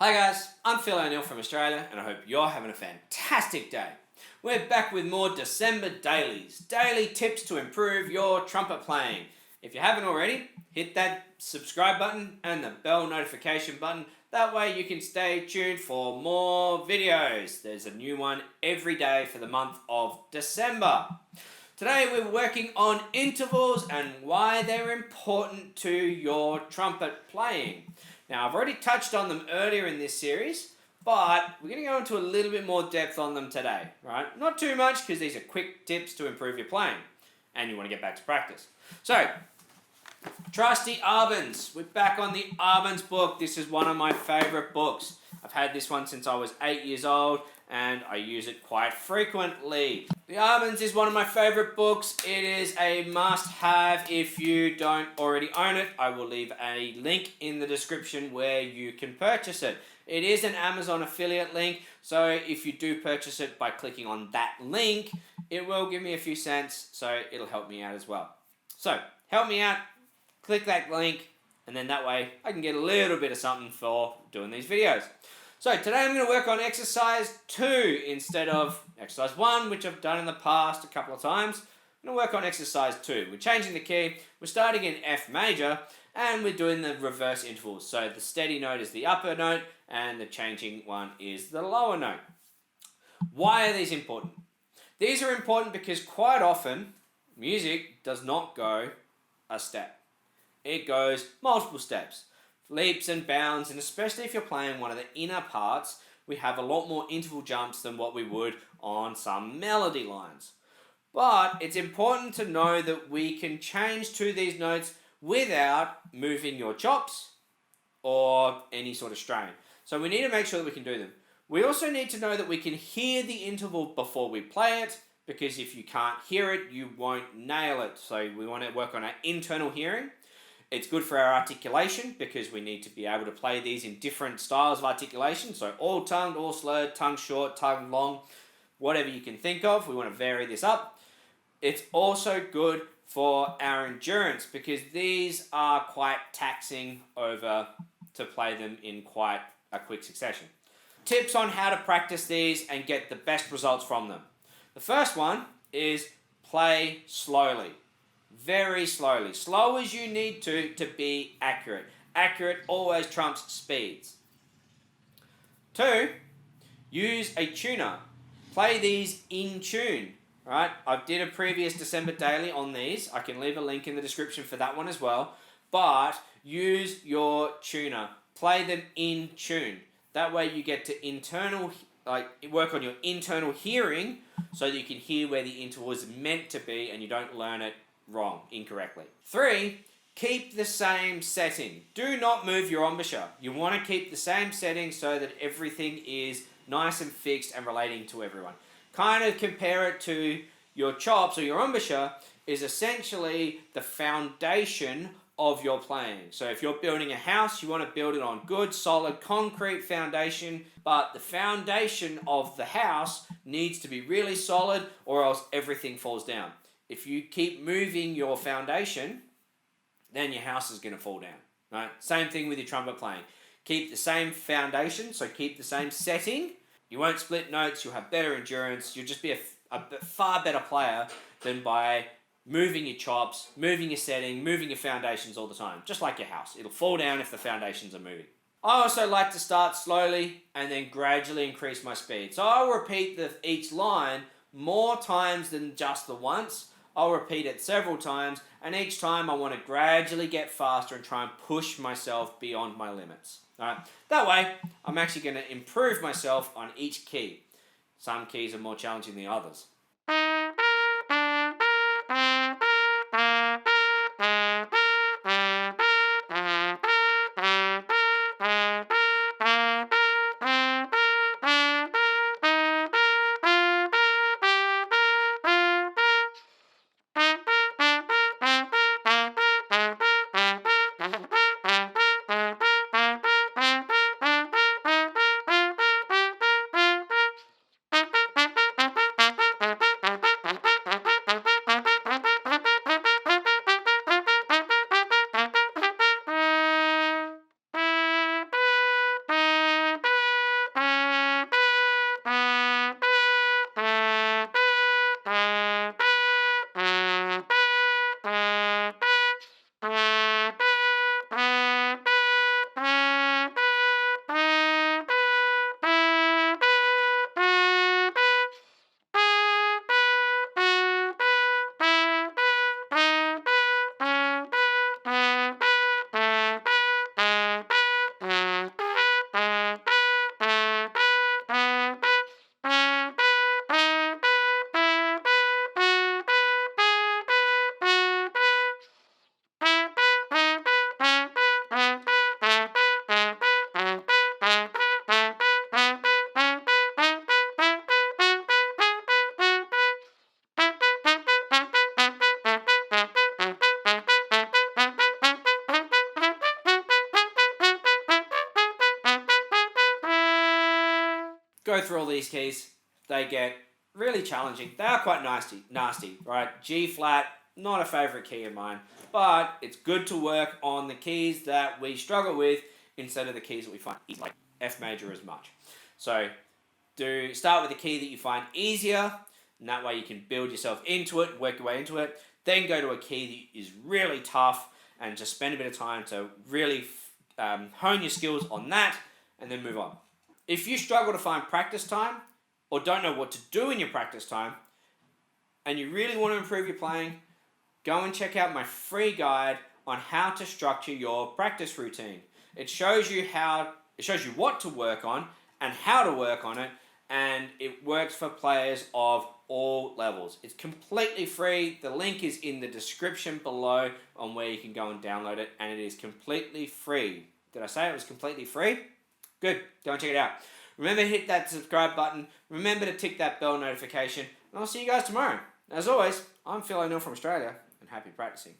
Hi guys, I'm Phill from Australia and I hope you're having a fantastic day. We're back with more December dailies, daily tips to improve your trumpet playing. If you haven't already, hit that subscribe button and the bell notification button. That way you can stay tuned for more videos. There's a new one every day for the month of December. Today we're working on intervals and why they're important to your trumpet playing. Now I've already touched on them earlier in this series, but we're going to go into a little bit more depth on them today, right? Not too much because these are quick tips to improve your playing and you want to get back to practice. So, trusty Arbans. We're back on the Arban's book. This is one of my favourite books. I've had this one since I was 8 years old and I use it quite frequently. The Arban's is one of my favourite books. It is a must-have if you don't already own it. I will leave a link in the description where you can purchase it. It is an Amazon affiliate link, so if you do purchase it by clicking on that link, it will give me a few cents, so it'll help me out as well. So, help me out, click that link, and then that way I can get a little bit of something for doing these videos. So today I'm going to work on exercise 2 instead of exercise 1, which I've done in the past a couple of times. I'm going to work on exercise 2. We're changing the key, we're starting in F major, and we're doing the reverse intervals. So the steady note is the upper note, and the changing one is the lower note. Why are these important? These are important because quite often music does not go a step. It goes multiple steps. Leaps and bounds, and especially if you're playing one of the inner parts, we have a lot more interval jumps than what we would on some melody lines. But it's important to know that we can change to these notes without moving your chops or any sort of strain. So we need to make sure that we can do them. We also need to know that we can hear the interval before we play it, because if you can't hear it, you won't nail it. So we want to work on our internal hearing. It's good for our articulation because we need to be able to play these in different styles of articulation. So all tongued, all slurred, tongue short, tongue long, whatever you can think of. We want to vary this up. It's also good for our endurance because these are quite taxing over to play them in quite a quick succession. Tips on how to practice these and get the best results from them. The first one is play slowly. Very slowly. Slow as you need to be accurate. Accurate always trumps speeds. 2, use a tuner. Play these in tune. Right? I did a previous December daily on these. I can leave a link in the description for that one as well. But use your tuner. Play them in tune. That way you get to work on your internal hearing so that you can hear where the interval is meant to be and you don't learn it wrong, incorrectly. 3, keep the same setting. Do not move your embouchure. You want to keep the same setting so that everything is nice and fixed and relating to everyone. Kind of compare it to your chops, or your embouchure is essentially the foundation of your playing. So if you're building a house, you want to build it on good, solid, concrete foundation, but the foundation of the house needs to be really solid or else everything falls down. If you keep moving your foundation, then your house is going to fall down. Right? Same thing with your trumpet playing. Keep the same foundation, so keep the same setting. You won't split notes, you'll have better endurance, you'll just be a far better player than by moving your chops, moving your setting, moving your foundations all the time. Just like your house. It'll fall down if the foundations are moving. I also like to start slowly and then gradually increase my speed. So I'll repeat each line more times than just the once. I'll repeat it several times, and each time I want to gradually get faster and try and push myself beyond my limits. Alright? That way, I'm actually going to improve myself on each key. Some keys are more challenging than others. go through all these keys. They get really challenging. They are quite nasty, right? G flat, not a favorite key of mine, but it's good to work on the keys that we struggle with instead of the keys that we find easy, like F major as much. So start with the key that you find easier, and that way you can build yourself into it, work your way into it. Then go to a key that is really tough and just spend a bit of time to really hone your skills on that, and then move on. If you struggle to find practice time or don't know what to do in your practice time and you really want to improve your playing, go and check out my free guide on how to structure your practice routine. It shows you what to work on and how to work on it, and it works for players of all levels. It's completely free. The link is in the description below on where you can go and download it, and it is completely free. Did I say it was completely free? Good. Go and check it out. Remember to hit that subscribe button. Remember to tick that bell notification, and I'll see you guys tomorrow. As always, I'm Phill from Australia, and happy practicing.